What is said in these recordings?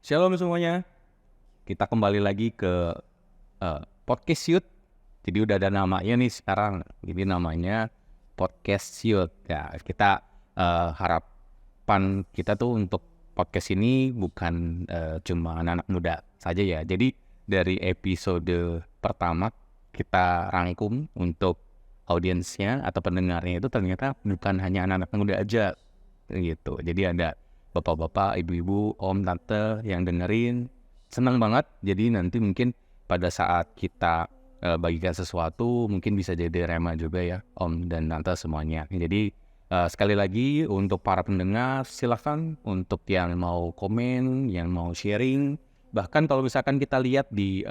Shalom semuanya, kita kembali lagi ke Podcast Youth. Jadi udah ada namanya nih sekarang, jadi namanya Podcast Youth. Ya, kita harapan kita tuh untuk podcast ini bukan cuma anak-anak muda saja ya. Jadi dari episode pertama kita rangkum untuk audiensnya atau pendengarnya itu ternyata bukan hanya anak-anak muda aja gitu. Jadi ada bapak-bapak, ibu-ibu, om, tante yang dengerin, senang banget. Jadi nanti mungkin pada saat kita bagikan sesuatu, mungkin bisa jadi rema juga ya, om dan tante semuanya. Jadi sekali lagi untuk para pendengar, silakan untuk yang mau komen, yang mau sharing. Bahkan kalau misalkan kita lihat di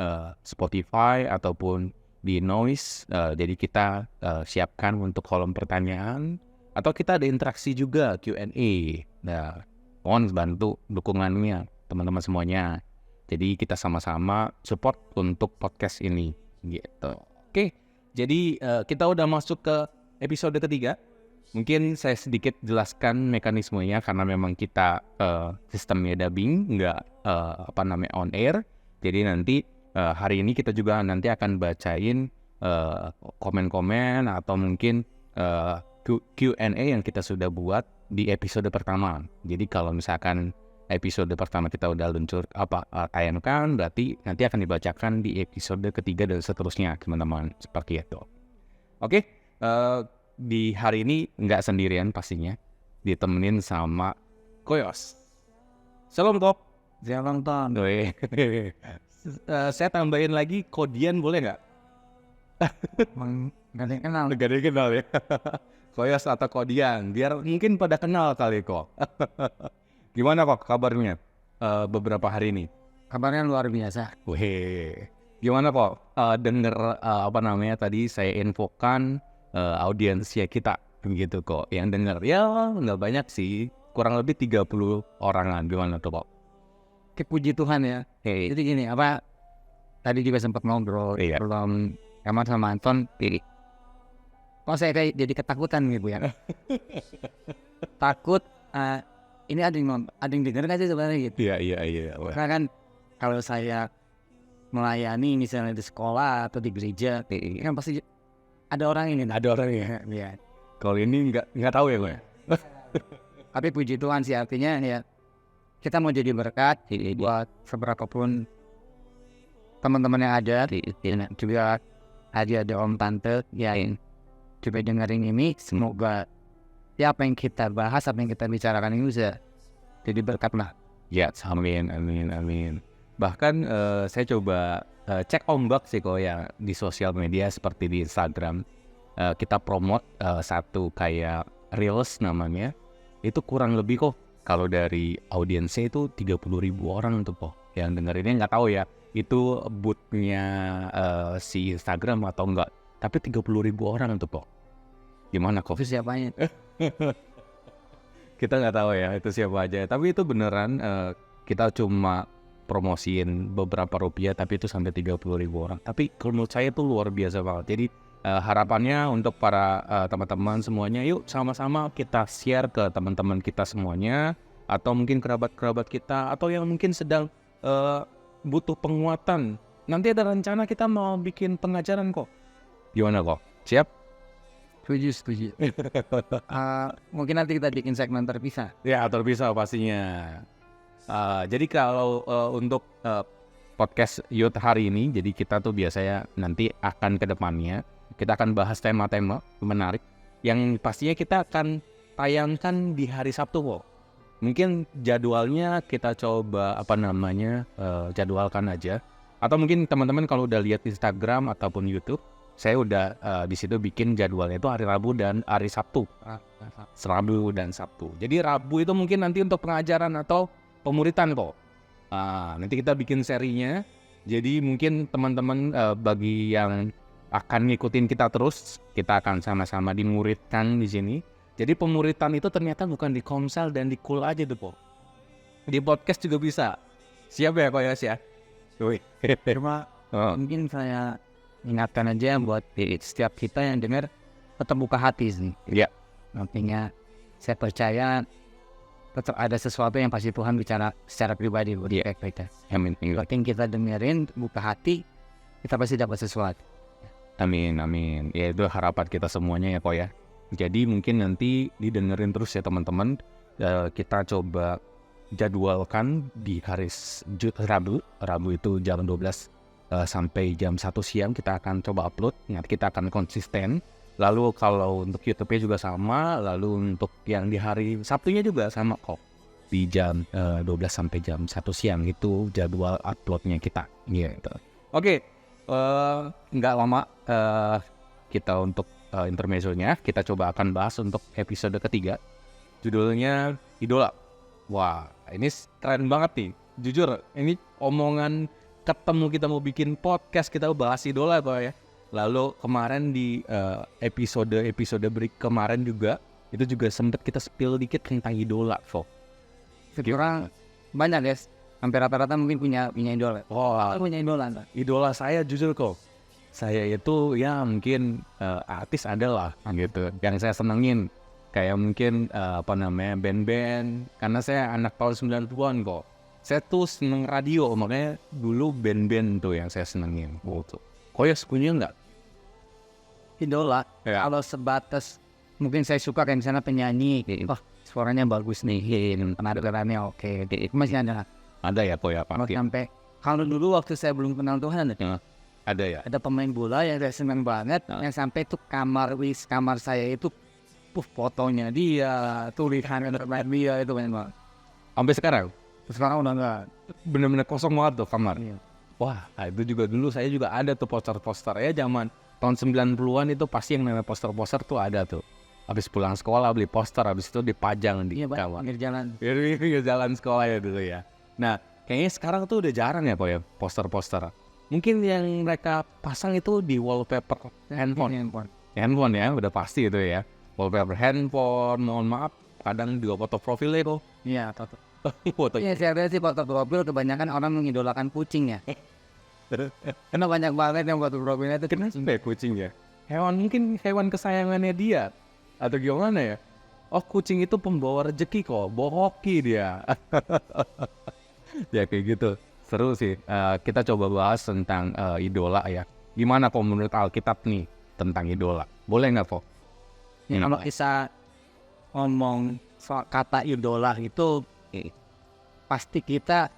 Spotify ataupun di Noise, jadi kita siapkan untuk kolom pertanyaan. Atau kita ada interaksi juga, Q&A. Nah, mohon bantu dukungannya teman-teman semuanya. Jadi kita sama-sama support untuk podcast ini gitu. Oke, jadi kita udah masuk ke episode ketiga. Mungkin saya sedikit jelaskan mekanismenya karena memang kita sistemnya dubbing, nggak on air. Jadi nanti hari ini kita juga nanti akan bacain komen-komen atau mungkin Q&A yang kita sudah buat di episode pertama. Jadi kalau misalkan episode pertama kita udah tayangkan, berarti nanti akan dibacakan di episode ketiga dan seterusnya, teman-teman. Seperti itu. Oke, di hari ini nggak sendirian pastinya, ditemenin sama Koyos. Shalom Top. Shalom Ton. Saya tambahin lagi Kodian boleh nggak? Gak ada yang kenal. Gak ada yang kenal ya. Koyos atau Kodian, biar mungkin pada kenal kali kok. Gimana kok kabarnya beberapa hari ini? Kabarnya luar biasa. Wih, gimana kok denger tadi saya infokan audiensnya kita begitu kok. Yang denger ya nggak banyak sih, kurang lebih 30 orangan. Gimana tuh kok? Puji Tuhan ya. Jadi gini, tadi juga sempat ngobrol belum Kamar sama Anton. Kok saya kayak jadi ketakutan gitu ya. Takut ini ada yang denger nggak sih sebenarnya gitu. Iya. Karena kan kalau saya melayani misalnya di sekolah atau di gereja, kan pasti ada orang ini. Ada orang ya. Iya. Kalau ini nggak tahu ya gue. Tapi puji Tuhan sih, artinya ya kita mau jadi berkat buat seberapa pun teman-teman yang ada, juga ada om tante yang juga dengerin ini. Semoga apa yang kita bahas, apa yang kita bicarakan ini bisa jadi berkat lah. Ya, amin. Bahkan saya coba cek ombak sih kok ya di sosial media seperti di Instagram. Kita promote satu kayak Reels namanya. Itu kurang lebih kok kalau dari audiensnya itu 30.000 orang tuh kok yang dengerinnya. Nggak tahu ya itu bootnya si Instagram atau enggak. Tapi 30.000 orang tuh kok. Gimana kok? Itu siapanya? Kita nggak tahu ya itu siapa aja. Tapi itu beneran kita cuma promosiin beberapa rupiah, tapi itu sampai 30.000 orang. Tapi kalau menurut saya itu luar biasa banget. Jadi harapannya untuk para teman-teman semuanya, yuk sama-sama kita share ke teman-teman kita semuanya, atau mungkin kerabat-kerabat kita, atau yang mungkin sedang butuh penguatan. Nanti ada rencana kita mau bikin pengajaran kok. Gimana kok? Siap? Setuju. Mungkin nanti kita bikin segmen terpisah. Ya, terpisah pastinya. Jadi kalau untuk podcast Youth hari ini, jadi kita tuh biasanya nanti akan ke depannya kita akan bahas tema-tema menarik yang pastinya kita akan tayangkan di hari Sabtu kok. Mungkin jadwalnya kita coba jadwalkan aja. Atau mungkin teman-teman kalau udah lihat Instagram ataupun YouTube, saya udah di situ bikin jadwalnya itu hari Rabu dan hari Sabtu. Rabu dan Sabtu. Jadi Rabu itu mungkin nanti untuk pengajaran atau pemuritan kok. Nanti kita bikin serinya. Jadi mungkin teman-teman bagi yang akan ngikutin kita terus, kita akan sama-sama dimuridkan di sini. Jadi pemuritan itu ternyata bukan di Komsel dan di Kul aja tuh kok. Di podcast juga bisa. Siap ya kok ya? Cuma mungkin saya ingatkan aja buat setiap kita yang dengar tetap buka hati sih. Iya. Nantinya saya percaya tetap ada sesuatu yang pasti Tuhan bicara secara pribadi buat kita. Amin. Makin kita dengerin, buka hati, kita pasti dapat sesuatu. Amin. Ya itu harapan kita semuanya ya kok ya. Jadi mungkin nanti didengerin terus ya teman-teman. Kita coba jadwalkan di hari Rabu itu jam 12 sampai jam 1 siang kita akan coba upload. Nanti kita akan konsisten. Lalu kalau untuk YouTube-nya juga sama. Lalu untuk yang di hari Sabtunya juga sama kok. Di jam 12 sampai jam 1 siang itu jadwal uploadnya kita. Gitu. Oke. Nggak lama kita untuk intermezzonya. Kita coba akan bahas untuk episode ketiga. Judulnya Idola. Wah, ini keren banget nih. Jujur, ini omongan ketemu kita mau bikin podcast, kita bahas idola kok ya. Lalu kemarin di episode break kemarin juga, itu juga sempat kita spill dikit tentang idola kok. Sekarang banyak guys, hampir rata-rata mungkin punya idola. Punya idola entah. Idola saya jujur kok. Saya itu ya mungkin artis adalah gitu. Yang saya senengin. Kayak mungkin band-band. Karena saya anak tahun 90-an kok. Saya tuh seneng radio, makanya dulu band-band tuh yang saya senengin. Gitu. Kok ya punya nggak? Idola, Ya. kalau sebatas mungkin saya suka kayak misalnya penyanyi, suaranya bagus nih, penampilannya oke, masih ada. Ada ya kok ya Pak? Sampai kalau dulu waktu saya belum kenal Tuhan Ada ya. ada pemain bola yang saya senang banget, yang sampai tuh kamar saya itu fotonya dia, tulisan dia itu banyak banget. Sampai sekarang Sekarang udah enggak. bener-bener kosong banget tuh kamar. Iya. Wah, itu juga dulu saya juga ada tuh poster-poster ya zaman tahun 90-an itu pasti yang namanya poster-poster tuh ada tuh. Habis pulang sekolah beli poster, habis itu dipajang di kamar. Pinggir jalan. Pinggir jalan sekolah ya dulu ya. Nah, kayaknya sekarang tuh udah jarang ya kok ya poster-poster. Mungkin yang mereka pasang itu di wallpaper handphone ya, udah pasti itu ya. Wallpaper handphone, mohon maaf, kadang juga foto profilnya kok. Iya, foto. Foto. Iya, saya lihat sih foto profil kebanyakan orang mengidolakan kucing ya. Karena banyak banget yang foto profilnya itu Kenapa kucing ya? Mungkin hewan kesayangannya dia. Atau gimana ya? Oh, kucing itu pembawa rezeki kok, bohoki dia. Ya kayak gitu. Seru sih. Kita coba bahas tentang idola ya. Gimana kok menurut Alkitab nih tentang idola? Boleh nggak kok? Ya, kalau bisa ngomong soal kata idola itu pasti kita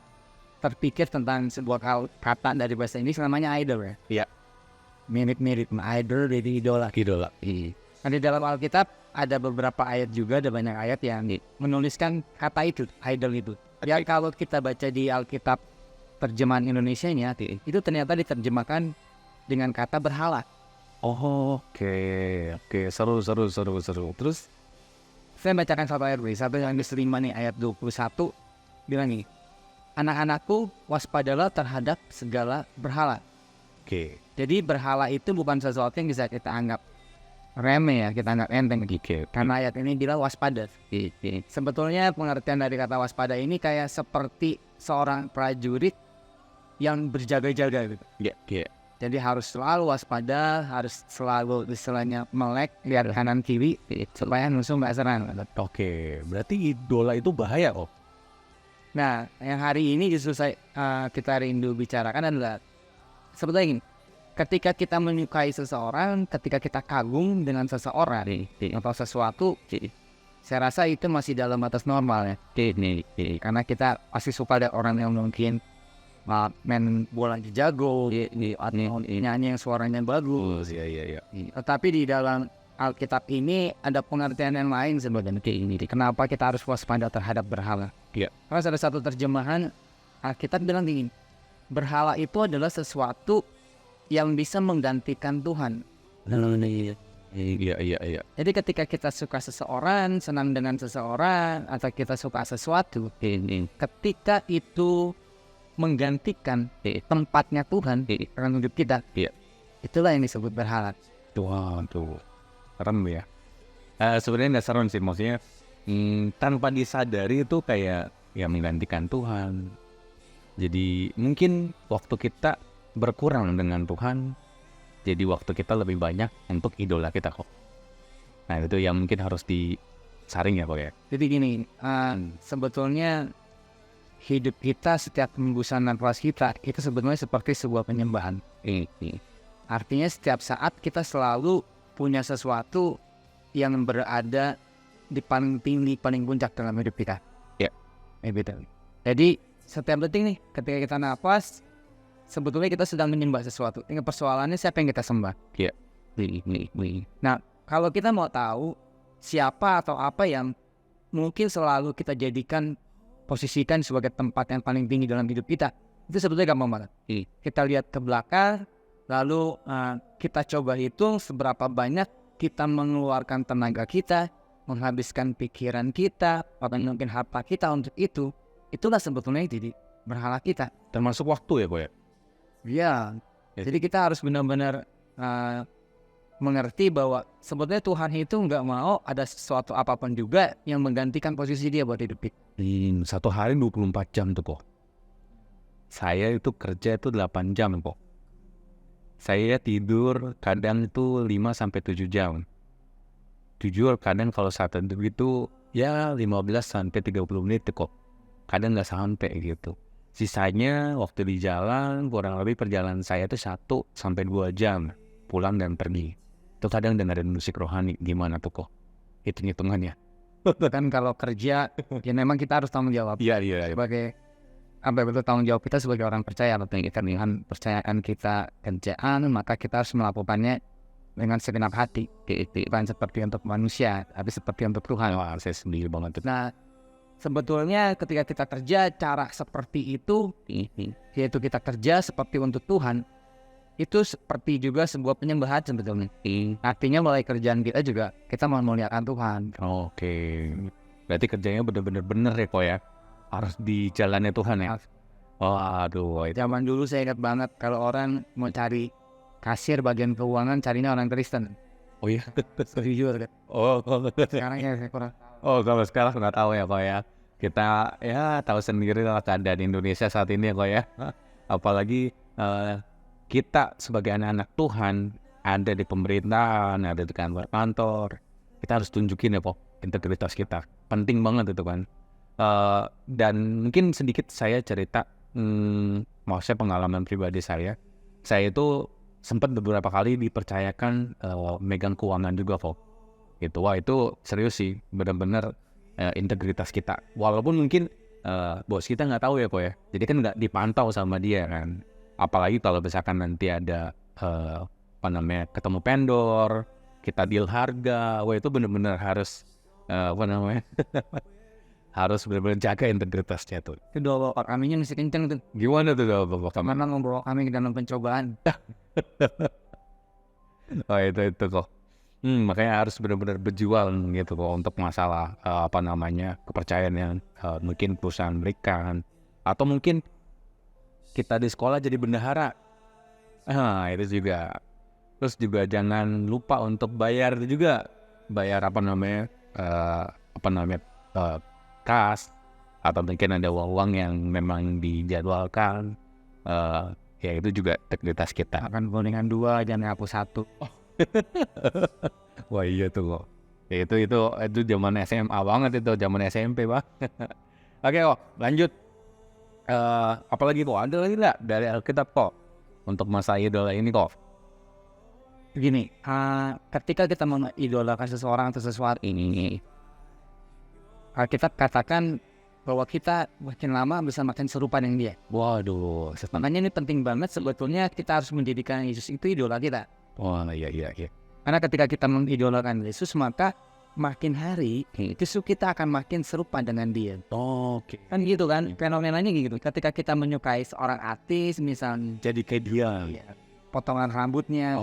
terpikir tentang sebuah kata dari bahasa Inggris namanya idol ya. Iya. Mirip-mirip idol dari idola. Idola. Nah, di dalam Alkitab ada beberapa ayat juga, ada banyak ayat yang menuliskan kata itu, idol itu. Ya kalau kita baca di Alkitab terjemahan Indonesianya, itu ternyata diterjemahkan dengan kata berhala. Oh, oke. Seru. Terus Saya bacakan satu ayat, satu yang keselima nih, ayat 21 bilang nih, anak-anakku waspadalah terhadap segala berhala. oke. Jadi berhala itu bukan sesuatu yang bisa kita anggap remeh ya, kita anggap enteng. Karena ayat ini bilang waspada. Sebetulnya pengertian dari kata waspada ini kayak seperti seorang prajurit yang berjaga-jaga gitu. Iya. Jadi harus selalu waspada, harus selalu istilahnya melek, lihat kanan kiri supaya musuh nggak serang. Oke, berarti idola itu bahaya kok. Nah, yang hari ini justru kita rindu bicarakan adalah sebetulnya gini, ketika kita menyukai seseorang, ketika kita kagum dengan seseorang atau sesuatu, saya rasa itu masih dalam batas normal ya. Karena kita pasti suka ada orang yang mungkin main bola jago, nyanyi yang suaranya bagus. Iya. Tetapi di dalam Alkitab ini ada pengertian yang lain sebenarnya. Kenapa kita harus waspada terhadap berhala? Iya. Karena ada satu terjemahan Alkitab bilang gini, berhala itu adalah sesuatu yang bisa menggantikan Tuhan. Iya. Jadi ketika kita suka seseorang, senang dengan seseorang, atau kita suka sesuatu, ketika itu menggantikan tempatnya Tuhan dalam hidup kita, itulah yang disebut berhala. Tuh. Serem ya. Sebenarnya nggak serem sih, maksudnya tanpa disadari itu kayak ya menggantikan Tuhan. Jadi mungkin waktu kita berkurang dengan Tuhan, jadi waktu kita lebih banyak untuk idola kita kok. Nah itu yang mungkin harus saring ya kok ya. Jadi gini, sebetulnya hidup kita setiap hembusan nafas kita itu sebetulnya seperti sebuah penyembahan. Artinya setiap saat kita selalu punya sesuatu yang berada di paling tinggi, paling puncak dalam hidup kita. Ya. Betul. Jadi setiap detik nih ketika kita nafas, sebetulnya kita sedang menyembah sesuatu. Tinggal persoalannya siapa yang kita sembah. Ya. Nah, kalau kita mau tahu siapa atau apa yang mungkin selalu kita posisikan sebagai tempat yang paling tinggi dalam hidup kita, itu sebetulnya gampang banget. Kita lihat ke belakang, lalu kita coba hitung seberapa banyak kita mengeluarkan tenaga kita, menghabiskan pikiran kita, atau mungkin harta kita untuk itu. Itulah sebetulnya jadi berhala kita. Termasuk waktu ya kok ya. Ya. Jadi kita harus benar-benar mengerti bahwa sebetulnya Tuhan itu nggak mau ada sesuatu apapun juga yang menggantikan posisi dia buat hidup kita. Satu hari 24 jam tuh kok. Saya itu kerja itu 8 jam kok. Saya tidur kadang itu 5-7 jam. Jujur kadang kalau saat tidur itu ya 15-30 menit kok. Kadang nggak sampai gitu. Sisanya waktu di jalan kurang lebih perjalanan saya itu 1-2 jam pulang dan pergi. Itu kadang dengerin musik rohani, gimana tuh kok hitung-hitungannya. Kan kalau kerja ya memang kita harus tanggung jawab. Iya. Sebagai betul tanggung jawab kita sebagai orang percaya. Betul, Tuhan percayakan kita kerjaan, maka kita harus melakukannya dengan segenap hati. Bukan seperti untuk manusia, tapi seperti untuk Tuhan. Wah, saya sendiri banget. Nah, sebetulnya ketika kita kerja cara seperti itu, yaitu kita kerja seperti untuk Tuhan, itu seperti juga sebuah penyembahan sebetulnya. Artinya mulai kerjaan kita juga kita mau memuliakan Tuhan. Oke. Berarti kerjanya benar-benar ya kok ya. Harus di jalannya Tuhan ya. Oh aduh. Zaman dulu saya ingat banget kalau orang mau cari kasir bagian keuangan carinya orang Kristen. Oh iya. Jujur kan. Oh. Sekarang ya saya kurang. Oh kalau sekarang nggak tahu ya kok ya. Kita ya tahu sendiri lah keadaan Indonesia saat ini ya kok ya. Apalagi kita sebagai anak-anak Tuhan ada di pemerintahan, ada di kantor, kita harus tunjukin ya kok integritas kita. Penting banget itu kan. Dan mungkin sedikit saya cerita, maksudnya pengalaman pribadi saya itu sempat beberapa kali dipercayakan megang keuangan juga kok. Itu serius sih, benar-benar integritas kita. Walaupun mungkin bos kita nggak tahu ya kok ya. Jadi kan nggak dipantau sama dia kan. Apalagi kalau misalkan nanti ada ketemu vendor, kita deal harga, itu benar-benar harus harus benar-benar jaga integritasnya tuh. Itu doa bapak kaminya masih kenceng tuh. Gimana tuh doa bapak kami? Karena membawa kami ke dalam pencobaan. Oh itu kok. Makanya harus benar-benar berjuang gitu kok untuk masalah kepercayaan yang mungkin perusahaan berikan, atau mungkin kita di sekolah jadi bendahara. Itu juga. Terus juga jangan lupa untuk bayar itu juga. Bayar kas, atau mungkin ada uang yang memang dijadwalkan. Ya itu juga integritas kita. Akan gorengan 2 jangan hapus 1. Wah iya tuh kok. Ya, itu zaman SMA banget, itu zaman SMP Pak. Oke kok, lanjut. Apalagi kok ada lagi nggak dari Alkitab kok untuk masa idola ini kok? Begini, ketika kita mengidolakan seseorang atau sesuatu ini, kita katakan bahwa kita makin lama bisa makin serupa dengan dia. Waduh, makanya ini penting banget sebetulnya kita harus menjadikan Yesus itu idola kita. Oh iya. Karena ketika kita mengidolakan Yesus, maka makin hari justru kita akan makin serupa dengan dia. Oke. Kan gitu kan, fenomenanya gitu. Ketika kita menyukai seorang artis misalnya, jadi kayak dia. Potongan rambutnya,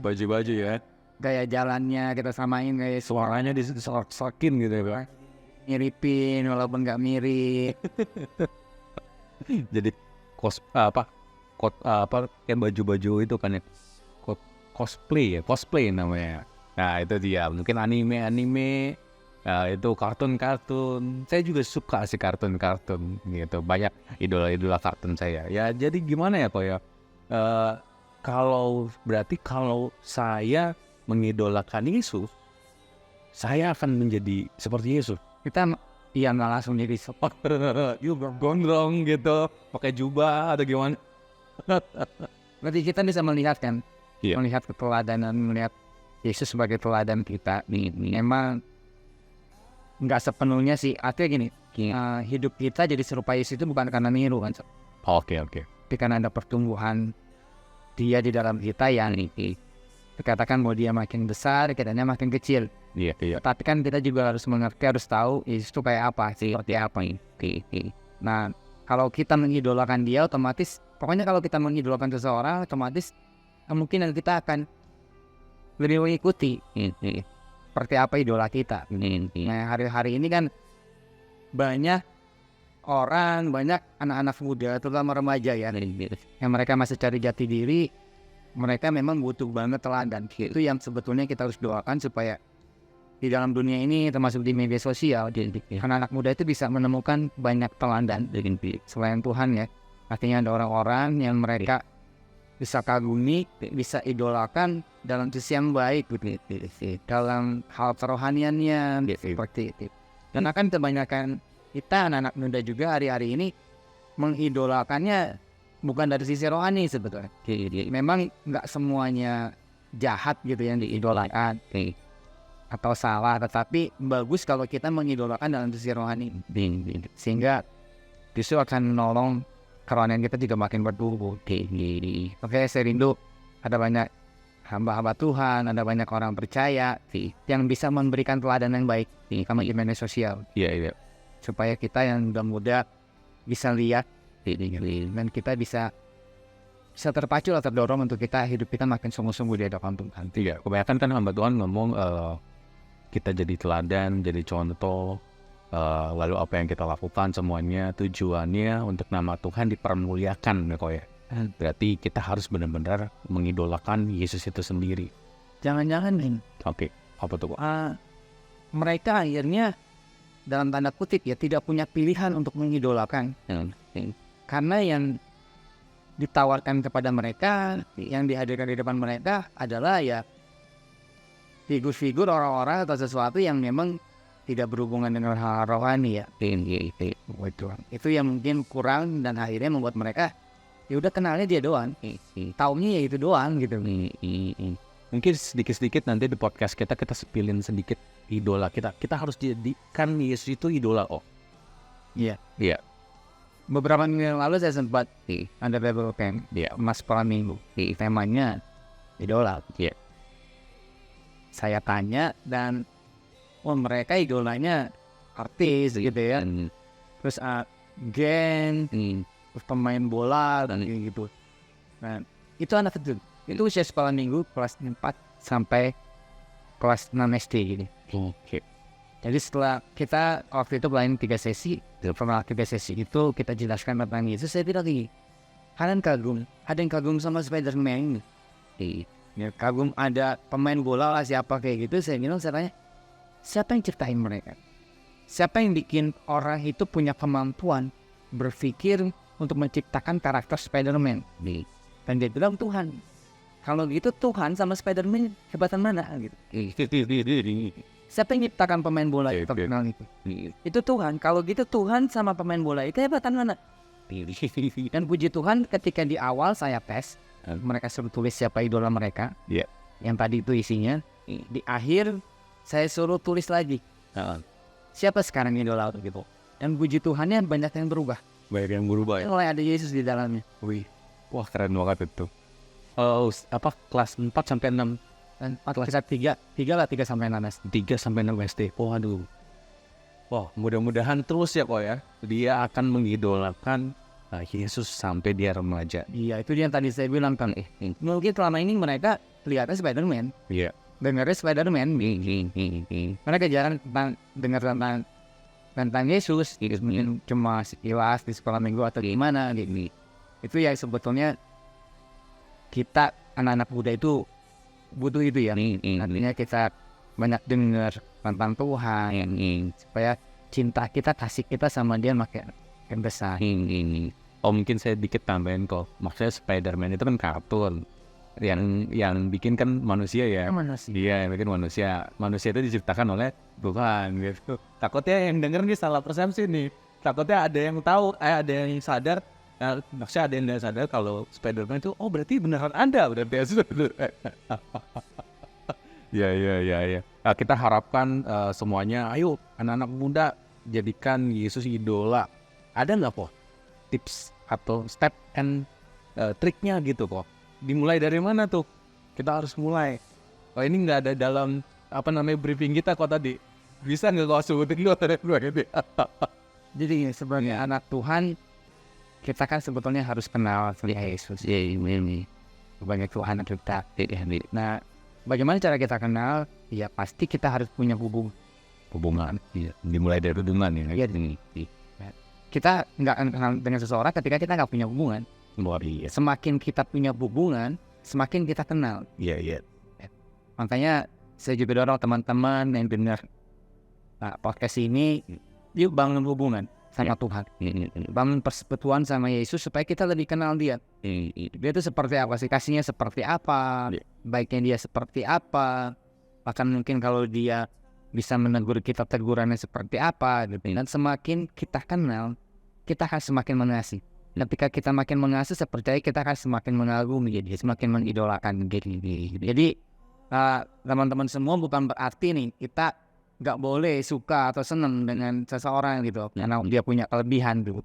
baju-baju ya, gaya jalannya kita samain, kayak suaranya diserak-serakin gitu ya Pak. Miripin walaupun nggak mirip. Jadi kayak baju-baju itu kan ya, cosplay namanya. Nah itu dia, mungkin anime, itu kartun. Saya juga suka sih kartun gitu. Banyak idola kartun saya. Ya jadi gimana ya kok ya? Kalau saya mengidolakan Yesus, saya akan menjadi seperti Yesus. Kita nggak langsung jadi Gondrong gitu, pakai jubah atau gimana? berarti kita bisa melihat kan, Iya. melihat keteladanan, melihat Yesus sebagai teladan kita. Memang nggak sepenuhnya sih, artinya gini, hidup kita jadi serupa Yesus itu bukan karena niru kan, Oke. tapi karena ada pertumbuhan dia di dalam kita yang dikatakan bahwa dia makin besar, kitanya makin kecil. Iya. Tapi kan kita juga harus mengerti, harus tahu Yesus itu kayak apa, seperti apa ini. Nah, kalau kita mengidolakan dia, otomatis, pokoknya kalau kita mengidolakan seseorang, otomatis kemungkinan kita akan lebih mengikuti seperti apa idola kita. Nah, hari-hari ini kan banyak orang, banyak anak-anak muda, terutama remaja ya, yang mereka masih cari jati diri, mereka memang butuh banget teladan. Itu yang sebetulnya kita harus doakan supaya di dalam dunia ini, termasuk di media sosial, anak-anak muda itu bisa menemukan banyak teladan selain Tuhan ya. Artinya ada orang-orang yang mereka bisa kagumi, bisa idolakan dalam sisi yang baik, dalam hal kerohaniannya, seperti itu. Dan akan kebanyakan kita anak-anak muda juga hari-hari ini mengidolakannya bukan dari sisi rohani sebetulnya. Memang nggak semuanya jahat gitu yang diidolakan atau salah, tetapi bagus kalau kita mengidolakan dalam sisi rohani, sehingga justru akan menolong kerohanian kita juga makin bertumbuh. Oke, saya rindu ada banyak hamba-hamba Tuhan, ada banyak orang percaya yang bisa memberikan teladan yang baik sama di media sosial. Iya. Supaya kita yang udah muda bisa lihat dan kita bisa terpacu atau terdorong untuk hidup kita makin sungguh-sungguh di hadapan Tuhan. Iya. Kebanyakan kan hamba Tuhan ngomong kita jadi teladan, jadi contoh, lalu apa yang kita lakukan semuanya tujuannya untuk nama Tuhan dipermuliakan ya kok ya. Berarti kita harus benar-benar mengidolakan Yesus itu sendiri. Jangan-jangan nih, Oke, apa tuh kok? mereka akhirnya dalam tanda kutip ya tidak punya pilihan untuk mengidolakan, karena yang ditawarkan kepada mereka, yang dihadirkan di depan mereka adalah ya figur-figur orang-orang atau sesuatu yang memang tidak berhubungan dengan hal rohani ya. Itu yang mungkin kurang dan akhirnya membuat mereka ya udah kenalnya dia doang, taunya ya itu doang gitu. Mungkin sedikit-sedikit nanti di podcast kita sepilin sedikit idola kita. Kita harus jadikan Yesus itu idola. Iya. Beberapa minggu yang lalu saya sempat ada Bible Camp, Mas Praminggu, temanya idola. Saya tanya dan mereka idolanya artis gitu ya, terus geng, terus pemain bola dan gitu. Nah itu anak kecil, itu usia sekolah minggu kelas 4 sampai kelas 6 SD gitu. Jadi setelah kita waktu itu pelayan 3 sesi, setelah 3 sesi itu kita jelaskan tentang Yesus. Saya bilang gini, kalian kagum, ada yang kagum sama Spider-Man, ya, kagum ada pemain bola lah siapa kayak gitu. Saya bilang, saya tanya, siapa yang ciptain mereka? Siapa yang bikin orang itu punya kemampuan berpikir untuk menciptakan karakter Spider-Man? Dan dia bilang Tuhan. Kalau gitu Tuhan sama Spider-Man hebatan mana gitu? Siapa yang menciptakan pemain bola itu terkenal itu? Itu Tuhan. Kalau gitu Tuhan sama pemain bola itu hebatan mana? Dan puji Tuhan ketika di awal saya tes, mereka suruh tulis siapa idola mereka. Yang tadi itu isinya. Di akhir saya suruh tulis lagi. Siapa sekarang idola gitu? Dan puji Tuhannya banyak yang berubah. Banyak yang berubah ya. Mulai ada Yesus di dalamnya. Wah keren banget itu. Kelas 4 sampai 6. Dan kelas 3 sampai 6 3 sampai 6 SD. Waduh. Wah, mudah-mudahan terus ya kok ya. Dia akan mengidolakan Yesus sampai dia remaja. Iya, itu dia yang tadi saya bilang kan. Mungkin selama ini mereka lihatnya Spider-Man. Dengarnya Spider-Man. Mereka jarang dengar tentang Yesus. Mungkin cuma sekilas di sekolah minggu atau gimana gitu. Itu ya sebetulnya kita anak-anak muda itu butuh itu ya. Artinya kita banyak dengar tentang Tuhan supaya cinta kita, kasih kita sama dia makin besar. Mungkin saya dikit tambahin kok. Maksudnya Spider-Man itu kan kartun. yang bikin kan manusia ya. Manusia. Dia yang bikin manusia. Manusia itu diciptakan oleh Tuhan gitu. Takutnya yang denger nih salah persepsi nih. Takutnya ada yang tahu, ada yang sadar. Maksudnya ada yang nggak sadar kalau Spider-Man itu, oh berarti beneran ada berarti. Ya. Nah, kita harapkan semuanya, ayo anak-anak muda jadikan Yesus idola. Ada nggak po tips atau step and triknya gitu kok? Dimulai dari mana tuh? Kita harus mulai. Oh ini nggak ada dalam briefing kita kok tadi. Bisa nggak kau sebutin dulu dari dua gitu? Jadi sebagai anak Tuhan, kita kan sebetulnya harus kenal Yesus. Sebagai Tuhan kita. Nah, bagaimana cara kita kenal? Ya pasti kita harus punya Hubungan. Iya. Dimulai dari hubungan ya. Iya. Kita nggak akan kenal dengan seseorang ketika kita nggak punya hubungan. Iya. Semakin kita punya hubungan, semakin kita kenal. Iya. Makanya saya juga dorong teman-teman yang dengar podcast ini, yuk bangun hubungan sama Tuhan. Bangun persekutuan sama Yesus supaya kita lebih kenal Dia. Dia itu seperti apa sih? Kasihnya seperti apa? Baiknya Dia seperti apa? Bahkan mungkin kalau Dia bisa menegur kita, tegurannya seperti apa gitu. Dan semakin kita kenal, kita akan semakin mengasihi. Ketika kita makin mengasihi, seperti kita akan semakin mengagumi, jadi semakin mengidolakan. Jadi teman-teman semua bukan berarti nih kita nggak boleh suka atau senang dengan seseorang gitu, karena dia punya kelebihan gitu.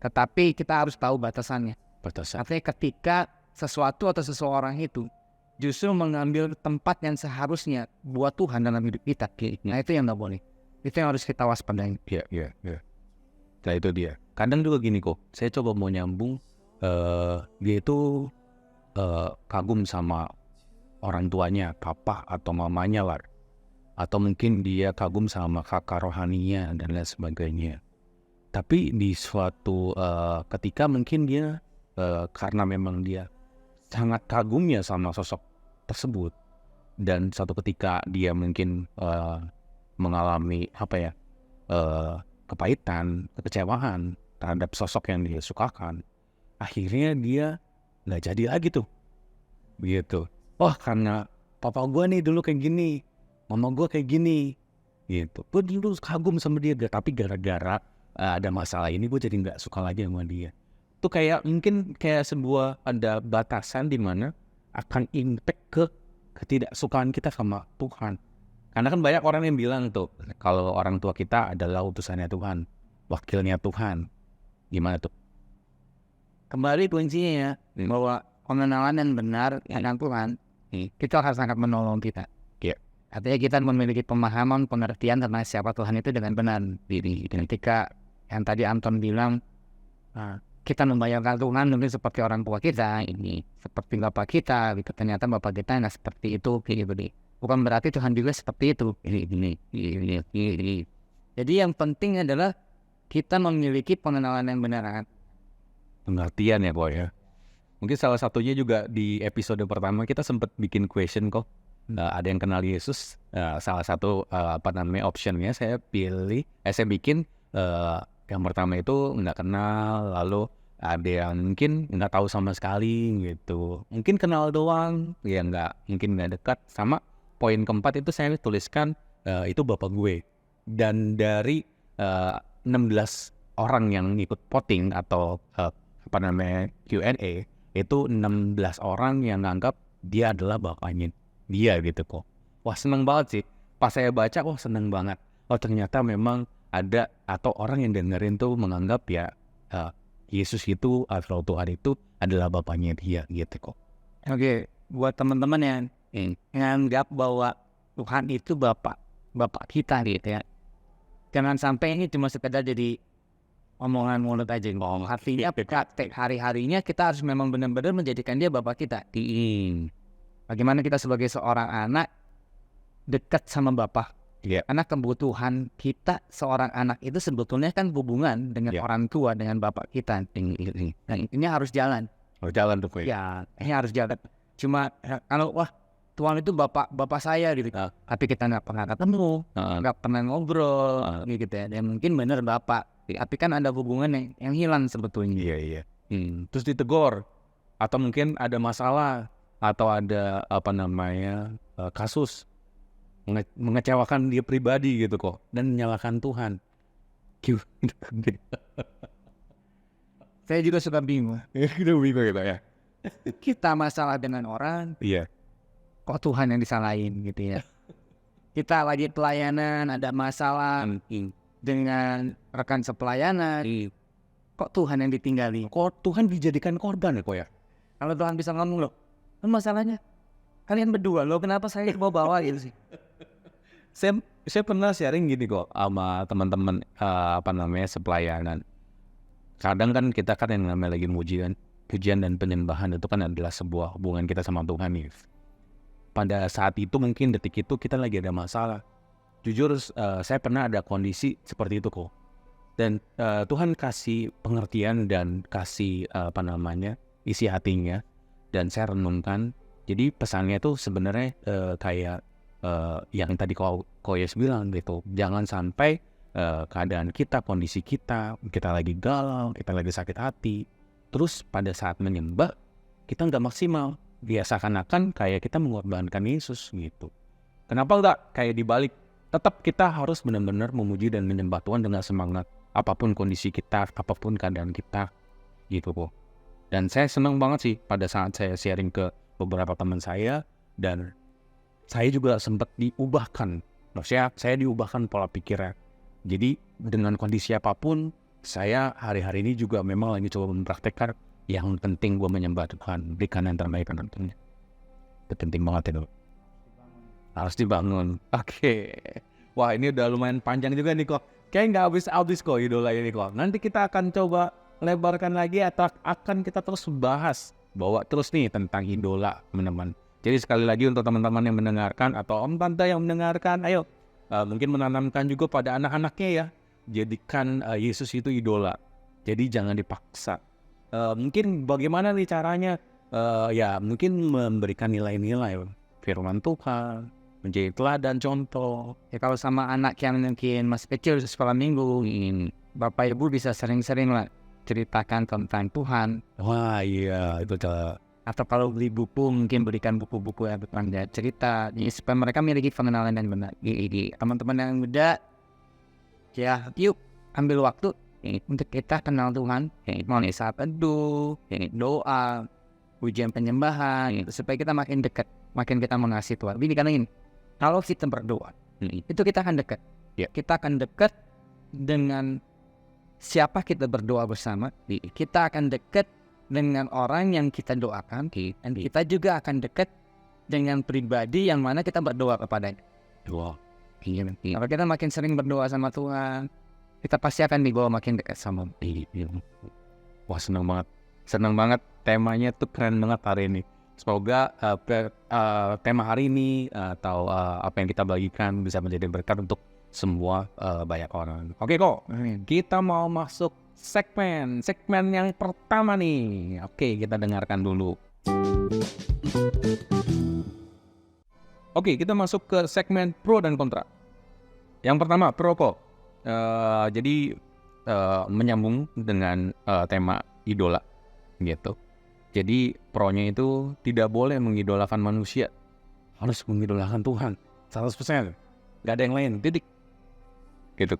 Tetapi kita harus tahu batasannya. Artinya ketika sesuatu atau seseorang itu justru mengambil tempat yang seharusnya buat Tuhan dalam hidup kita, nah itu yang nggak boleh. Itu yang harus kita waspadai. Iya. Nah itu dia. Kadang juga gini kok, saya coba mau nyambung, dia itu kagum sama orang tuanya, papa atau mamanya lah. Atau mungkin dia kagum sama kakak rohaninya dan lain sebagainya. Tapi di suatu ketika mungkin dia, karena memang dia sangat kagumnya sama sosok tersebut. Dan suatu ketika dia mungkin mengalami kepahitan, kekecewaan terhadap sosok yang dia sukakan, akhirnya dia nggak jadi lagi tuh, gitu. Oh karena papa gue nih dulu kayak gini, mama gue kayak gini, gitu. Gue dulu kagum sama dia, tapi gara-gara ada masalah ini gue jadi nggak suka lagi sama dia. Itu kayak mungkin kayak sebuah ada batasan di mana akan impact ke ketidaksukaan kita sama Tuhan. Karena kan banyak orang yang bilang tuh, kalau orang tua kita adalah utusannya Tuhan, wakilnya Tuhan. Gimana tuh? Kembali kuncinya ya, bahwa pengenalan yang benar dengan Tuhan, itu akan sangat menolong kita. Artinya kita memiliki pemahaman, pengertian tentang siapa Tuhan itu dengan benar. Ketika yang tadi Anton bilang, kita membayangkan Tuhan mungkin seperti orang tua kita, ini seperti bapak kita, gitu. Ternyata bapak kita nggak seperti itu, gitu. Bukan berarti Tuhan juga seperti itu. Jadi yang penting adalah kita memiliki pengenalan yang benar. Pengertian ya boy ya. Mungkin salah satunya juga di episode pertama kita sempat bikin question kok. Ada yang kenal Yesus. Salah satu optionnya saya bikin yang pertama itu nggak kenal, lalu ada yang mungkin nggak tahu sama sekali gitu. Mungkin kenal doang, ya mungkin nggak dekat. Sama poin keempat itu saya tuliskan itu bapak gue. Dan dari 16 orang yang ikut voting atau Q&A, itu 16 orang yang nganggap dia adalah bapaknya dia gitu kok. Wah seneng banget sih. Pas saya baca, wah seneng banget. Oh ternyata memang ada atau orang yang dengerin tuh menganggap ya Yesus itu atau Tuhan itu adalah bapaknya dia gitu kok. Oke, buat teman-teman yang menganggap bahwa Tuhan itu bapak kita gitu ya. Jangan sampai ini cuma sekedar jadi omongan mulut aja. Artinya praktek hari-harinya kita harus memang benar-benar menjadikan dia bapak kita. Bagaimana kita sebagai seorang anak dekat sama bapak. Karena kebutuhan kita seorang anak itu sebetulnya kan hubungan dengan orang tua, dengan bapak kita. Nah ini harus jalan. Harus jalan tuh. Ya, ini harus jalan. Cuma kalau Tuhan itu bapak saya gitu. Tapi kita nggak pernah ketemu, nggak pernah ngobrol, gitu ya. Dan mungkin benar bapak. Tapi kan ada hubungan yang hilang sebetulnya. Terus ditegur atau mungkin ada masalah atau ada kasus mengecewakan dia pribadi gitu kok, dan menyalahkan Tuhan. Saya juga suka bingung. Kita bingung gitu ya. Kita masalah dengan orang, Iya. kok Tuhan yang disalahin gitu ya. Kita lagi pelayanan, ada masalah dengan rekan sepelayanan, kok Tuhan yang ditinggali. Kok Tuhan dijadikan korban ya kok ya? Kalau Tuhan bisa ngomong loh, kan masalahnya kalian berdua loh, kenapa saya bawa gitu sih? Saya pernah sharing gini kok sama teman-teman sepelayanan. Kadang kan kita kan yang namanya lagi pujian dan penyembahan itu kan adalah sebuah hubungan kita sama Tuhan nih. Pada saat itu mungkin detik itu kita lagi ada masalah. Jujur saya pernah ada kondisi seperti itu kok. Dan Tuhan kasih pengertian dan kasih isi hatinya, dan saya renungkan. Jadi pesannya itu sebenarnya kayak yang tadi Koyes bilang gitu. Jangan sampai keadaan kita, kondisi kita lagi galau, kita lagi sakit hati, terus pada saat menyembah kita nggak maksimal. Biasakan kayak kita mengorbankan Yesus gitu. Kenapa enggak kayak dibalik? Tetap kita harus benar-benar memuji dan menyembah Tuhan dengan semangat, apapun kondisi kita, apapun keadaan kita gitu kok. Dan saya senang banget sih pada saat saya sharing ke beberapa teman saya, dan saya juga sempat diubahkan. Maksudnya saya diubahkan pola pikirnya. Jadi dengan kondisi apapun, saya hari-hari ini juga memang lagi coba mempraktekkan yang penting gue menyembah Tuhan, berikan yang terbaik tentunya. Itu penting banget itu. Harus dibangun. Oke. Wah, ini udah lumayan panjang juga nih kok. Kayaknya nggak habis-habis kok idola ini kok. Nanti kita akan coba lebarkan lagi atau akan kita terus bahas. Bawa terus nih tentang idola, teman-teman. Jadi sekali lagi untuk teman-teman yang mendengarkan atau om tante yang mendengarkan, ayo mungkin menanamkan juga pada anak-anaknya ya. Jadikan Yesus itu idola. Jadi jangan dipaksa. Mungkin bagaimana nih caranya? Ya mungkin memberikan nilai-nilai firman Tuhan, menjadi teladan contoh. Ya kalau sama anak yang mungkin masih kecil sekolah minggu, Bapak Ibu bisa sering-sering lah ceritakan tentang Tuhan. Wah iya itu Atau kalau beli buku, mungkin berikan buku-buku yang tentang cerita, supaya mereka memiliki pengenalan yang benar. Teman-teman yang muda, ya yuk ambil waktu untuk kita kenal Tuhan, melalui saat teduh, doa, pujian penyembahan, supaya kita makin dekat, makin kita mengasihi Tuhan. Jadi karena ini, kalau kita berdoa, itu kita akan dekat. Kita akan dekat dengan siapa kita berdoa bersama. Kita akan dekat dengan orang yang kita doakan, dan kita juga akan dekat dengan pribadi yang mana kita berdoa kepadanya. Wow. Kalau kita makin sering berdoa sama Tuhan, kita pasti akan dibawa makin dekat sama Dia. Wah senang banget temanya tuh keren banget hari ini. Semoga tema hari ini atau apa yang kita bagikan bisa menjadi berkat untuk semua banyak orang. Oke kok, kita mau masuk segmen yang pertama nih. Oke, kita dengarkan dulu. Oke, kita masuk ke segmen pro dan kontra. Yang pertama pro kok. Jadi menyambung dengan tema idola gitu. Jadi pronya itu tidak boleh mengidolakan manusia, harus mengidolakan Tuhan 100%. Gak ada yang lain, titik gitu.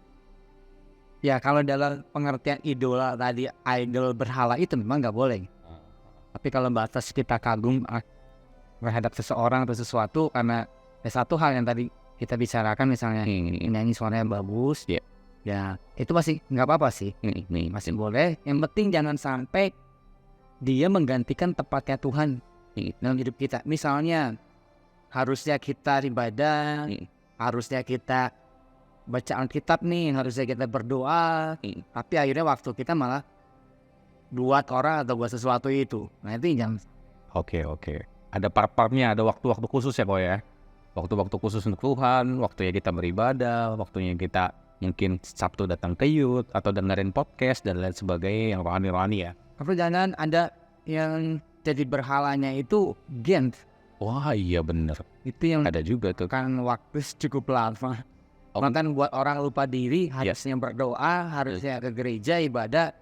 Ya kalau dalam pengertian idola tadi, idol berhala itu memang gak boleh. Tapi kalau batas kita kagum terhadap seseorang atau sesuatu, karena satu hal yang tadi kita bicarakan, misalnya nyanyi suaranya bagus, ya itu masih nggak apa-apa sih, masih boleh. Yang penting jangan sampai dia menggantikan tempatnya Tuhan dalam hidup kita. Misalnya harusnya kita ibadah, harusnya kita baca Alkitab nih, harusnya kita berdoa, tapi akhirnya waktu kita malah buat orang atau buat sesuatu itu. Nah itu jangan. Oke. Ada part-partnya, ada waktu-waktu khusus ya kok ya. Waktu-waktu khusus untuk Tuhan, waktunya kita beribadah, waktunya kita mungkin Sabtu datang ke youth atau dengerin podcast dan lain sebagainya yang rohani-rohani ya. Tapi jangan ada yang jadi berhalanya itu gen. Wah iya bener. Itu yang ada juga tuh. Kan waktu cukup lama. Kan buat orang lupa diri, harusnya berdoa, harusnya ke gereja ibadah,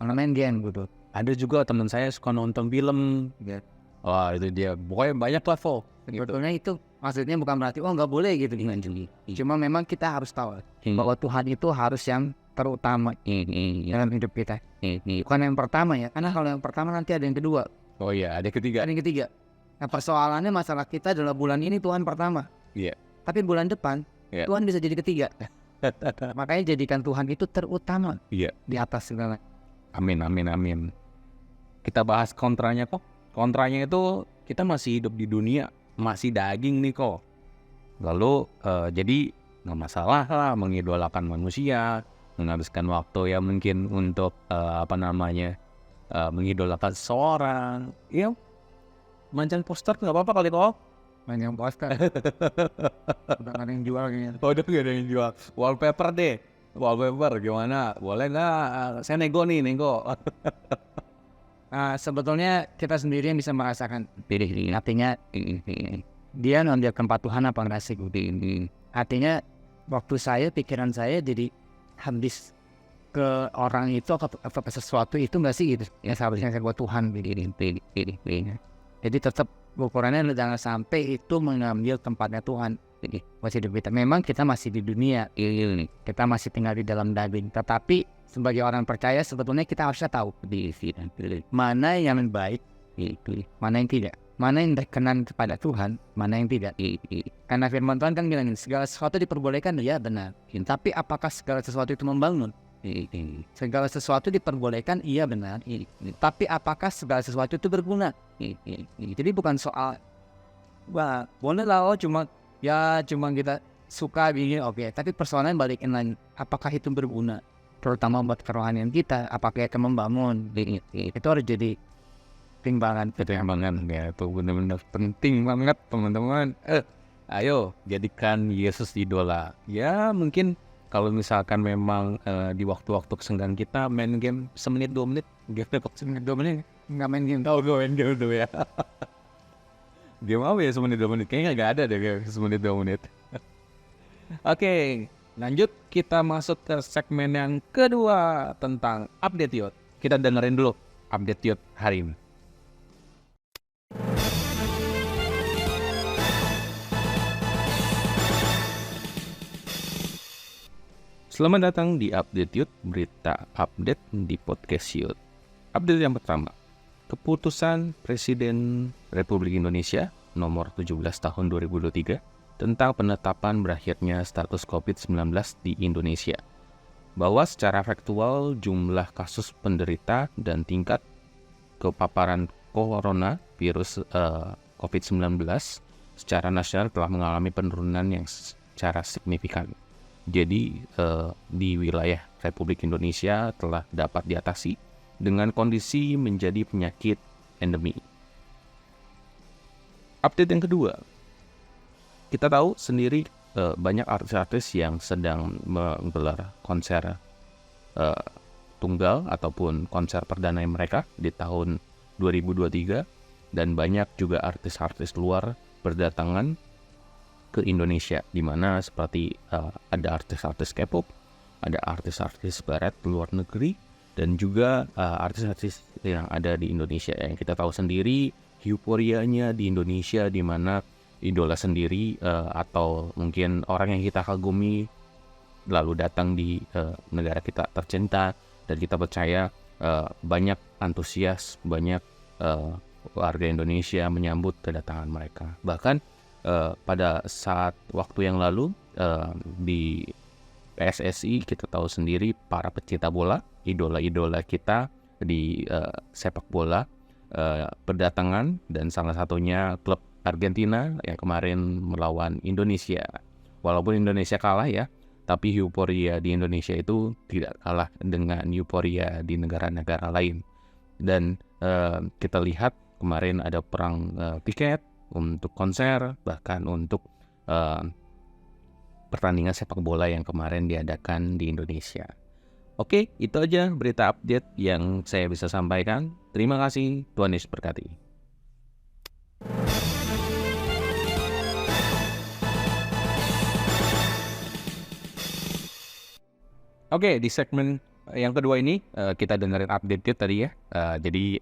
main game gitu. Ada juga teman saya suka nonton film, Wah itu dia, pokoknya banyak lah Vo. Sebetulnya itu maksudnya bukan berarti nggak boleh gitu. Cuma memang kita harus tahu bahwa Tuhan itu harus yang terutama dalam hidup kita. Bukan yang pertama ya, karena kalau yang pertama nanti ada yang kedua, Oh iya, ada ketiga. ada yang ketiga. Nah persoalannya masalah kita adalah bulan ini Tuhan pertama, Iya. tapi bulan depan Iya. Tuhan bisa jadi ketiga. Makanya jadikan Tuhan itu terutama Iya. di atas segala. Amin, amin, amin. Kita bahas kontranya kok. Kontranya itu kita masih hidup di dunia, masih daging nih kok. Lalu jadi nggak masalah lah mengidolakan manusia, menghabiskan waktu ya mungkin untuk mengidolakan seseorang. Ya, mancan poster nggak apa-apa kali kok. Main yang poster. Udah nggak ada yang jual kayaknya. Oh, udah nggak ada yang jual. Wallpaper deh. Wallpaper gimana? Boleh nggak? Saya nego. Nah, sebetulnya kita sendiri yang bisa merasakan. Artinya dia ngambil tempat Tuhan apa enggak sih? Artinya waktu pikiran saya jadi habis ke orang itu atau ke sesuatu itu enggak sih gitu. Ya seharusnya saya buat Tuhan. Jadi tetap ukurannya jangan sampai itu mengambil tempatnya Tuhan. Masih hidup kita. Memang kita masih di dunia. Kita masih tinggal di dalam daging. Tetapi sebagai orang percaya sebetulnya kita harusnya tahu mana yang baik, mana yang tidak, mana yang berkenan kepada Tuhan, mana yang tidak. Karena firman Tuhan kan bilang segala sesuatu diperbolehkan, ya benar. Tapi apakah segala sesuatu itu membangun? Segala sesuatu diperbolehkan, iya benar. Tapi apakah segala sesuatu itu berguna? Jadi bukan soal wah boleh lah cuma kita suka begini, oke. Tapi persoalannya balikin lagi, apakah itu berguna? Terutama buat kerohanian kita, apakah itu membangun? Itu harus jadi timbangan. Pertimbangan ya, itu benar-benar penting banget teman-teman. Ayo jadikan Yesus idola. Ya mungkin kalau misalkan memang di waktu-waktu kesenggang kita main game semenit 2 menit, game kok semenit 2 menit Nggak main game. tahu gue main game tuh ya. Game apa ya semenit 2 menit? Kayaknya nggak ada deh game semenit 2 menit. Oke, lanjut kita masuk ke segmen yang kedua tentang update Yot. Kita dengerin dulu update Yot hari ini. Selamat datang di Update Youth, berita update di podcast Youth. Update yang pertama, keputusan Presiden Republik Indonesia nomor 17 tahun 2023 tentang penetapan berakhirnya status COVID-19 di Indonesia. Bahwa secara faktual jumlah kasus penderita dan tingkat kepaparan corona virus COVID-19 secara nasional telah mengalami penurunan yang secara signifikan. Jadi di wilayah Republik Indonesia telah dapat diatasi dengan kondisi menjadi penyakit endemi. Update yang kedua, kita tahu sendiri banyak artis-artis yang sedang menggelar konser tunggal ataupun konser perdana mereka di tahun 2023 dan banyak juga artis-artis luar berdatangan ke Indonesia, di mana seperti ada artis-artis K-pop, ada artis-artis barat luar negeri, dan juga artis-artis yang ada di Indonesia. Yang kita tahu sendiri euforianya di Indonesia, di mana idola sendiri atau mungkin orang yang kita kagumi lalu datang di negara kita tercinta, dan kita percaya banyak antusias, banyak warga Indonesia menyambut kedatangan mereka. Bahkan pada saat waktu yang lalu di PSSI kita tahu sendiri para pecinta bola, idola-idola kita di sepak bola berdatangan, dan salah satunya klub Argentina yang kemarin melawan Indonesia. Walaupun Indonesia kalah ya, tapi euforia di Indonesia itu tidak kalah dengan euforia di negara-negara lain. Dan kita lihat kemarin ada perang tiket untuk konser, bahkan untuk pertandingan sepak bola yang kemarin diadakan di Indonesia. Oke, itu aja berita update yang saya bisa sampaikan. Terima kasih, Tuhan Yesus berkati. Oke, di segmen yang kedua ini kita dengerin update tadi ya. Jadi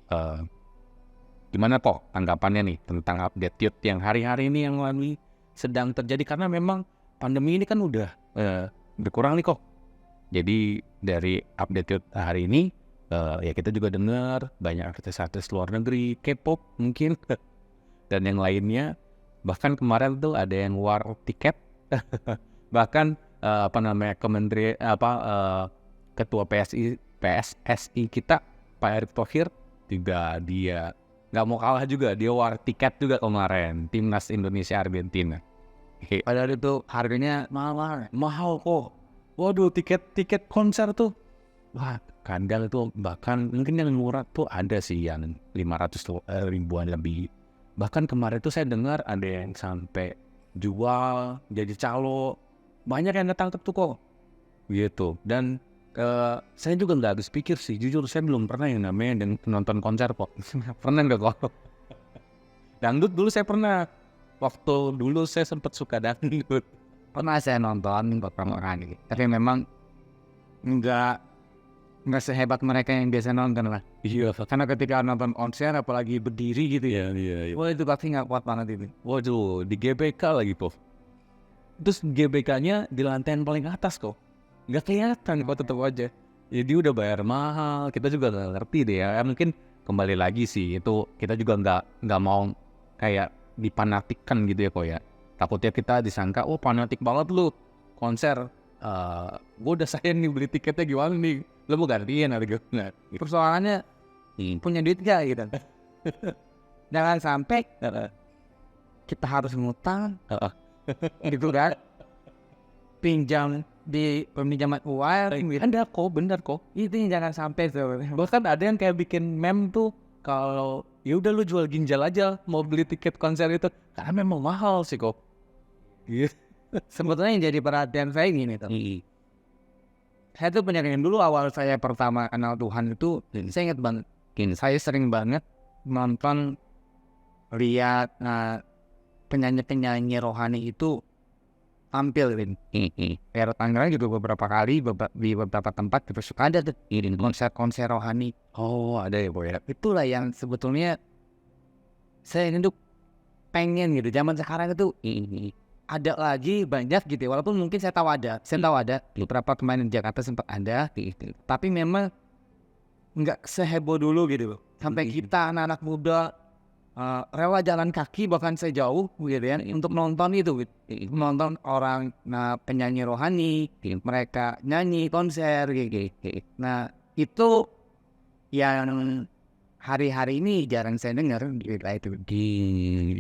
Gimana kok tanggapannya nih tentang update youth yang hari-hari ini yang lagi sedang terjadi, karena memang pandemi ini kan udah berkurang nih kok. Jadi dari update youth hari ini ya kita juga dengar banyak artis-artis luar negeri, K-pop mungkin dan yang lainnya. Bahkan kemarin tuh ada yang war tiket. Bahkan ketua PSSI kita Pak Erick Thohir juga dia nggak mau kalah juga, dia war tiket juga kemarin timnas Indonesia Argentina. Padahal itu harganya Mahal kok. Waduh, tiket konser tuh wah kandang itu, bahkan mungkin yang murah tuh ada sih yang 500 ribuan lebih. Bahkan kemarin tuh saya dengar ada yang sampai jual jadi calo, banyak yang datang tuh kok gitu. Dan saya juga nggak habis pikir sih, jujur saya belum pernah yang namanya nonton konser kok. Pernah nggak kok? Dangdut dulu saya pernah, waktu dulu saya sempat suka dangdut. pernah saya nonton beberapa kali, tapi memang nggak sehebat mereka yang biasa nonton lah. Iya, Karena ketika nonton konser apalagi berdiri gitu ya, iya. wah itu pasti nggak kuat banget itu. Waduh, di GBK lagi kok. Terus GBK-nya di lantai yang paling atas kok. Nggak kelihatan kok, tetap aja. Jadi udah bayar mahal, kita juga nggak ngerti deh ya. Mungkin kembali lagi sih, itu kita juga nggak mau kayak dipanatikkan gitu ya kok ya. Takutnya kita disangka, oh fanatik banget lu konser. Gue udah sayang nih beli tiketnya, gimana nih? Lo mau gantiin harga? Nah, Persoalannya punya duit gak gitu. Jangan sampai kita harus ngutang gitu kan, pinjam di peminjaman uang gitu. Ada kok, bener kok. Itu yang jangan sampai tuh. Bahkan ada yang kayak bikin meme tuh, kalau ya udah lu jual ginjal aja mau beli tiket konser itu, karena memang mahal sih kok. Gitu. Sebetulnya yang jadi perhatian saya gini tuh. Saya tuh penyaringan dulu awal saya pertama kenal Tuhan itu, saya ingat banget. Saya sering banget nonton, lihat penyanyi-penyanyi rohani itu tampil gitu. Kayak Tangerang juga beberapa kali di beberapa tempat juga suka ada tuh konser-konser rohani. Oh ada ya boy. Itulah yang sebetulnya saya ini tuh pengen gitu. Zaman sekarang itu ada lagi banyak gitu ya. Walaupun mungkin saya tahu ada beberapa pemain di Jakarta sempat ada, tapi memang nggak seheboh dulu gitu loh. Sampai kita anak-anak muda rela jalan kaki bahkan sejauh gitu ya untuk nonton itu gitu. Nonton orang penyanyi rohani, mereka nyanyi konser gitu. Nah itu yang hari-hari ini jarang saya dengar gitu itu.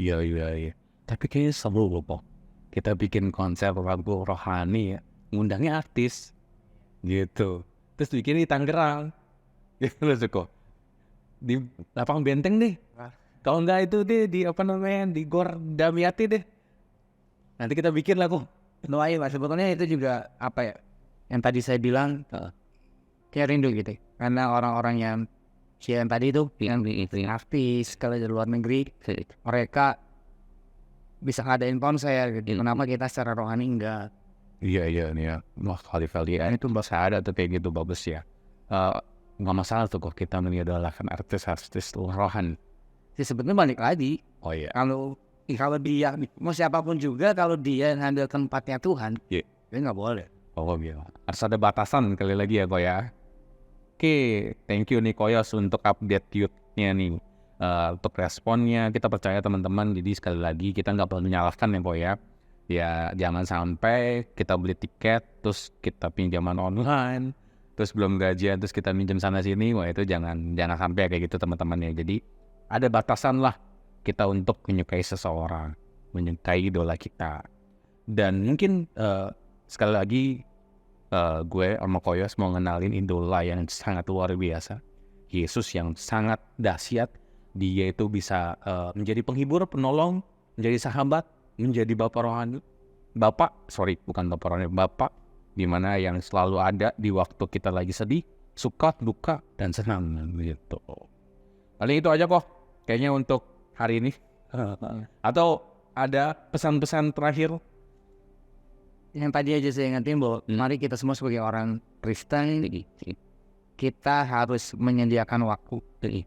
Iya. Tapi kayaknya seru loh kok. Kita bikin konser lagu rohani ya, ngundangnya artis gitu. Terus bikin di Tangerang gitu loh kok. Di Lapang Benteng deh. Kalau enggak itu deh di di Gor Damiati deh. Nanti kita bikin lah kok. Doain lah, sebetulnya itu juga apa ya, yang tadi saya bilang kayak rindu gitu. Karena orang-orang yang tadi itu yang artis kalau di luar negeri, mereka bisa ngadain konser gitu. Kenapa kita secara rohani enggak? Iya nih ya. Wah kali-kali itu bahasa ada tuh kayak gitu, bagus ya. Nggak masalah tuh kok kita mengidolakan artis-artis rohani. Sebetulnya balik lagi. Oh iya. Kalau dia mau siapapun juga, kalau dia ngambil tempatnya Tuhan, dia nggak boleh. Oh iya. Harus ada batasan kali lagi ya kok ya. Oke, thank you nih Koyos untuk update youth-nya nih. Untuk responnya kita percaya teman-teman. Jadi sekali lagi kita nggak perlu menyalahkan ya kok ya. Ya jangan sampai kita beli tiket terus kita pinjaman online, terus belum gajian terus kita minjem sana sini. Wah itu jangan sampai kayak gitu teman-teman ya. Jadi ada batasan lah kita untuk menyukai seseorang, menyukai idola kita. Dan mungkin sekali lagi gue sama Koyos mau ngenalin idola yang sangat luar biasa, Yesus yang sangat dahsyat. Dia itu bisa menjadi penghibur, penolong, menjadi sahabat, menjadi bapak rohani. Bapak dimana yang selalu ada di waktu kita lagi sedih, suka, duka, dan senang gitu. Paling itu aja kok kayaknya untuk hari ini. Atau ada pesan-pesan terakhir? Yang tadi aja saya ingetin bahwa mari kita semua sebagai orang Kristen, kita harus menyediakan waktu.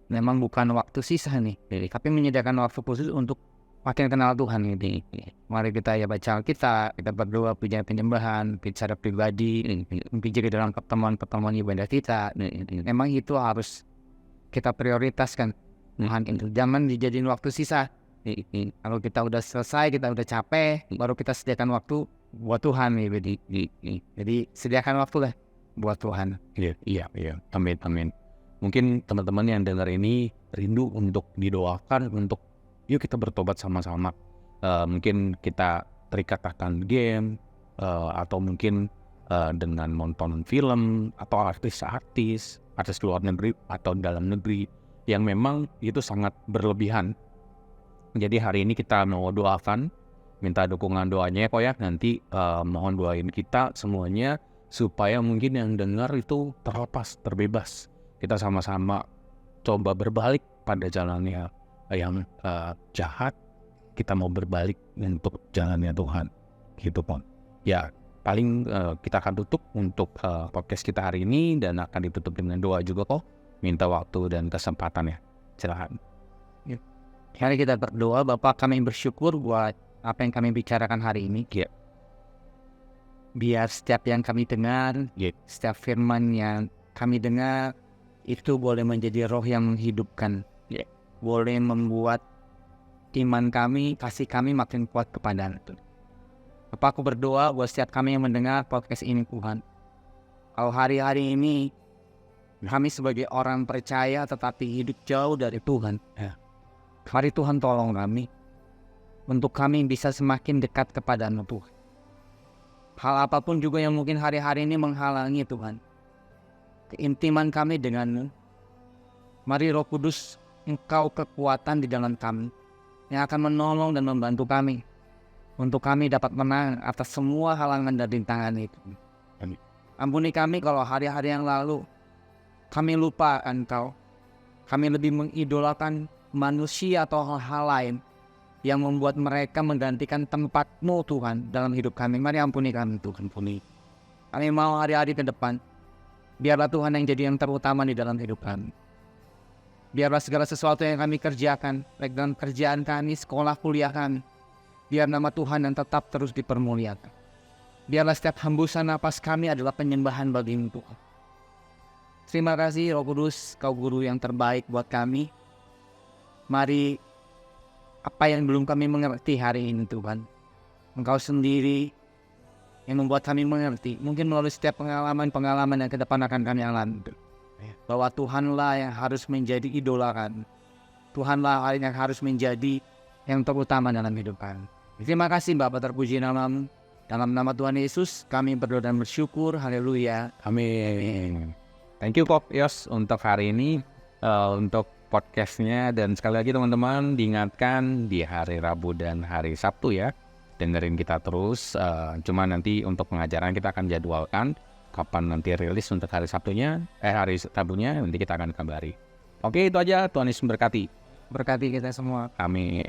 Memang bukan waktu sisa nih, tapi menyediakan waktu khusus untuk makin kenal Tuhan gitu. Mari kita ya baca Alkitab, kita berdoa, punya penyembahan, secara pribadi, mungkin juga dalam pertemuan-pertemuan ibadah kita. Memang itu harus kita prioritaskan. Tuhan itu jangan dijadiin waktu sisa. Kalau kita udah selesai, kita udah capek, baru kita sediakan waktu buat Tuhan gitu. Jadi sediakan waktu lah buat Tuhan. Iya. Amin. Mungkin teman-teman yang dengar ini rindu untuk didoakan untuk yuk kita bertobat sama-sama. Mungkin kita terikat akan game atau mungkin dengan nonton film atau artis luar negeri atau dalam negeri yang memang itu sangat berlebihan. Jadi hari ini kita mau doakan, minta dukungan doanya kok ya. Nanti mohon doain kita semuanya supaya mungkin yang dengar itu terlepas, terbebas. Kita sama-sama coba berbalik pada jalannya yang jahat. Kita mau berbalik untuk jalannya Tuhan. Gitu Pon. Ya paling kita akan tutup untuk podcast kita hari ini dan akan ditutup dengan doa juga kok. Minta waktu dan kesempatan ya. Silakan. Hari kita berdoa, Bapak kami bersyukur buat apa yang kami bicarakan hari ini. Biar setiap yang kami dengar, setiap firman yang kami dengar, itu boleh menjadi roh yang menghidupkan. Boleh membuat iman kami, kasih kami makin kuat kepada Tuhan. Bapak, aku berdoa buat setiap kami yang mendengar podcast ini Tuhan. Kalau hari-hari ini kami sebagai orang percaya tetapi hidup jauh dari Tuhan, mari Tuhan tolong kami untuk kami bisa semakin dekat kepada Tuhan. Hal apapun juga yang mungkin hari-hari ini menghalangi Tuhan keintiman kami denganmu, mari Roh Kudus, Engkau kekuatan di dalam kami yang akan menolong dan membantu kami untuk kami dapat menang atas semua halangan dan rintangan itu. Amin. Ampuni kami kalau hari-hari yang lalu kami lupa Engkau, kami lebih mengidolakan manusia atau hal-hal lain yang membuat mereka menggantikan tempat-Mu Tuhan dalam hidup kami. Mari ampuni kami Tuhan. Kami mau hari-hari ke depan, biarlah Tuhan yang jadi yang terutama di dalam hidup kami. Biarlah segala sesuatu yang kami kerjakan, baik dalam kerjaan kami, sekolah, kuliah kami, biar nama Tuhan yang tetap terus dipermuliakan. Biarlah setiap hembusan napas kami adalah penyembahan bagi-Mu Tuhan. Terima kasih Roh Kudus, Kau guru yang terbaik buat kami. Mari apa yang belum kami mengerti hari ini Tuhan, Engkau sendiri yang membuat kami mengerti. Mungkin melalui setiap pengalaman yang ke depan akan kami alami, bahwa Tuhanlah yang harus menjadi idola kami. Tuhanlah yang harus menjadi yang terutama dalam hidup kami. Terima kasih Bapa, terpuji nama-Mu. Dalam nama Tuhan Yesus kami berdoa dan bersyukur. Haleluya. Amin. Thank you Kok Yos untuk hari ini, untuk podcastnya. Dan sekali lagi teman-teman diingatkan di hari Rabu dan hari Sabtu ya, dengerin kita terus. Cuma nanti untuk pengajaran kita akan jadwalkan kapan nanti rilis untuk hari Sabtunya, hari Rabunya nanti kita akan kabari. Oke, itu aja. Tuhan Yesus memberkati. Berkati kita semua. Amin.